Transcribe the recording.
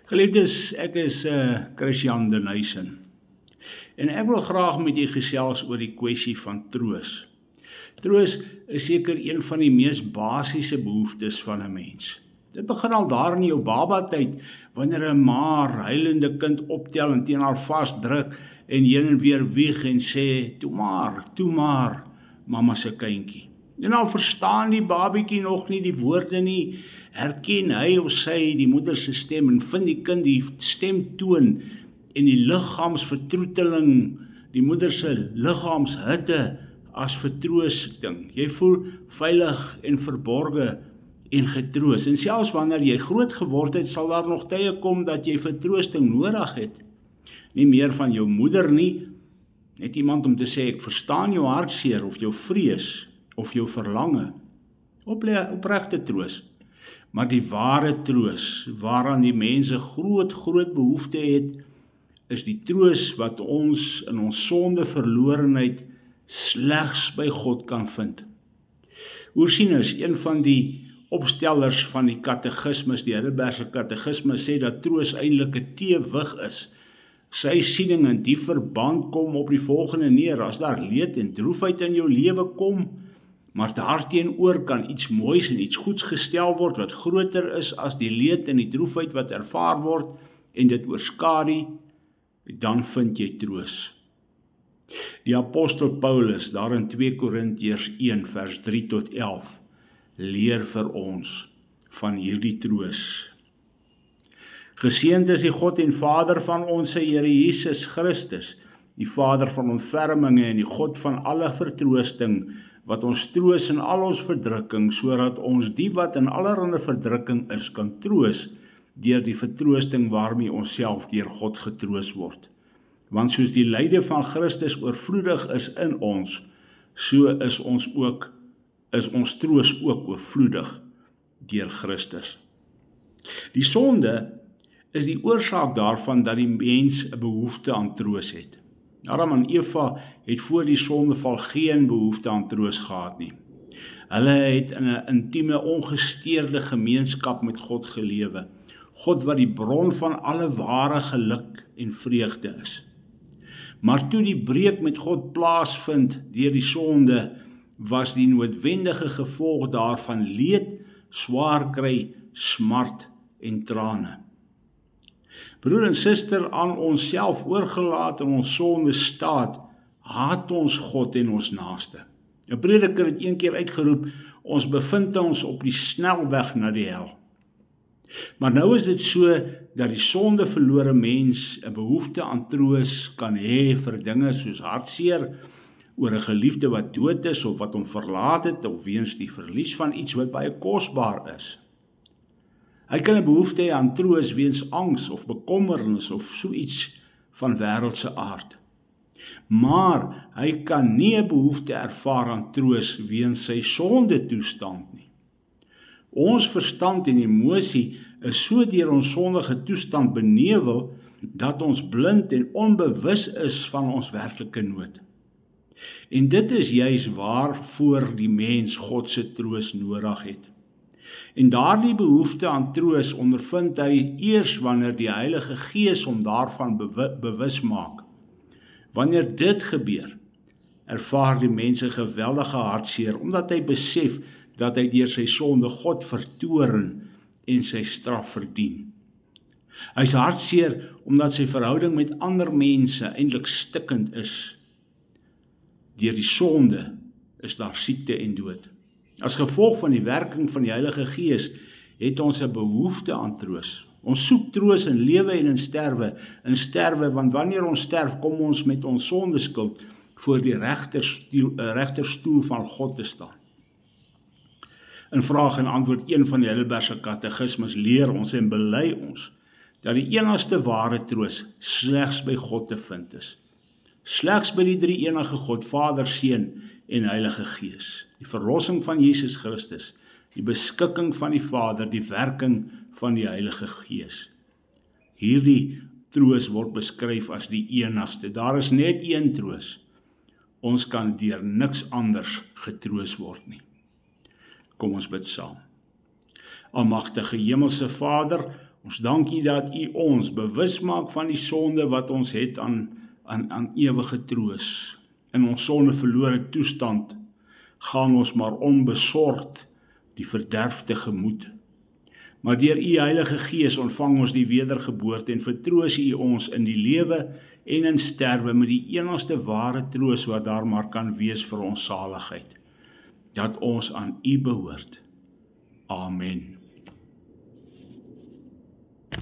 Geliefdes, ek is Christian de Nuysen en ek wil graag met julle gesels oor die kwessie van troos. Troos is seker een van die mees basiese behoeftes van 'n mens. Dit begin al daar in jou babatyd, wanneer 'n ma huilende kind optel en teen haar vasdruk en heen en weer wieg en sê, toe maar, mamma se kindjie. En al verstaan die babietjie nog nie die woorde nie, herken hy of sy die moeder se stem en vind die kind die stemtoon en die liggaamsvertroeteling, die moeder se liggaamshitte as vertroosting. Jy voel veilig en verborge en getroos. En selfs wanneer jy groot geword het, sal daar nog tye kom dat jy vertroosting nodig het. Nie meer van jou moeder nie, net iemand om te sê, ek verstaan jou hartseer of jou vrees of jou verlange. Opregte troos. Maar die ware troos, waaraan die mense groot behoefte het, is die troos wat ons in ons sonde verlorenheid slegs by God kan vind. Ursinus, een van die opstellers van die katekismes, die Heidelbergse katekismes, sê dat troos eintlik 'n teewig is. Sy siening in die verband kom op die volgende neer: as daar leed en droefheid in jou lewe kom, maar daarteenoor kan iets moois en iets goeds gestel word wat groter is as die leed en die droefheid wat ervaar word en dit oorskadu, dan vind jy troos. Die apostel Paulus, daar in 2 Korintiërs 1 vers 3 tot 11, leer vir ons van hierdie troos. Geseënd is die God en Vader van ons Here Jesus Christus, die Vader van ontferminge en die God van alle vertroosting, wat ons troos in al ons verdrukking, sodat ons die wat in allerhande verdrukking is, kan troos deur die vertroosting waarmee ons self deur God getroos word. Want soos die lyde van Christus oorvloedig is in ons, so is ons troos ook oorvloedig deur Christus. Die sonde is die oorsaak daarvan dat die mens 'n behoefte aan troos het. Adam en Eva het voor die sondeval geen behoefte aan troos gehad nie. Hulle het in 'n intieme, ongesteurde gemeenskap met God gelewe. God wat die bron van alle ware geluk en vreugde is. Maar toe die breuk met God plaasvind deur die sonde, was die noodwendige gevolg daarvan leed, swaar kry, smart en trane. Broer en suster, aan onsself oorgelaat in ons sonde staat, haat ons God en ons naaste. 'n Prediker het een keer uitgeroep, ons bevind ons op die snelweg na die hel. Maar nou is dit so dat die sonde verlore mens 'n behoefte aan troos kan hê vir dinge soos hartseer oor 'n geliefde wat dood is of wat hom verlaat het, of weens die verlies van iets wat baie kosbaar is. Hy kan 'n behoefte hê aan troos weens angs of bekommernis of so iets van wêreldse aard. Maar hy kan nie 'n behoefte ervaar aan troos weens sy sonde toestand nie. Ons verstand en emosie is so deur ons sondige toestand benewel dat ons blind en onbewus is van ons werklike nood. En dit is juis waarvoor die mens God se troos nodig het. En daardie behoefte aan troos ondervind hy eers wanneer die Heilige Gees hom daarvan bewus maak. Wanneer dit gebeur, ervaar die mens 'n geweldige hartseer, omdat hy besef dat hy deur sy sonde God vertoorn en sy straf verdien. Hy's hartseer omdat sy verhouding met ander mense eintlik stikkend is. Deur die sonde is daar siekte en dood. As gevolg van die werking van die Heilige Gees het ons 'n behoefte aan troos. Ons soek troos in lewe en in sterwe, want wanneer ons sterf, kom ons met ons sondeskuld voor die regterstoel van God te staan. In vraag en antwoord 1 van die Heidelbergse katekismes leer ons en bely ons dat die enigste ware troos slegs by God te vind is. Slegs by die drie enige God, Vader, Seun en Heilige Gees. Die verlossing van Jesus Christus, die beskikking van die Vader, die werking van die Heilige Gees. Hierdie troos word beskryf as die enigste. Daar is net een troos. Ons kan deur niks anders getroos word nie. Kom ons bid saam. Almagtige Hemelse Vader, Ons dank U dat U ons bewus maak van die sonde wat ons het aan ewige troos. In ons sondeverlore toestand gaan ons maar onbesorgd die verderf tegemoet. Maar deur U Heilige Gees ontvang ons die wedergeboorte en vertroos U ons in die lewe en in sterwe met die enigste ware troos wat daar maar kan wees vir ons saligheid, dat ons aan U behoort. Amen.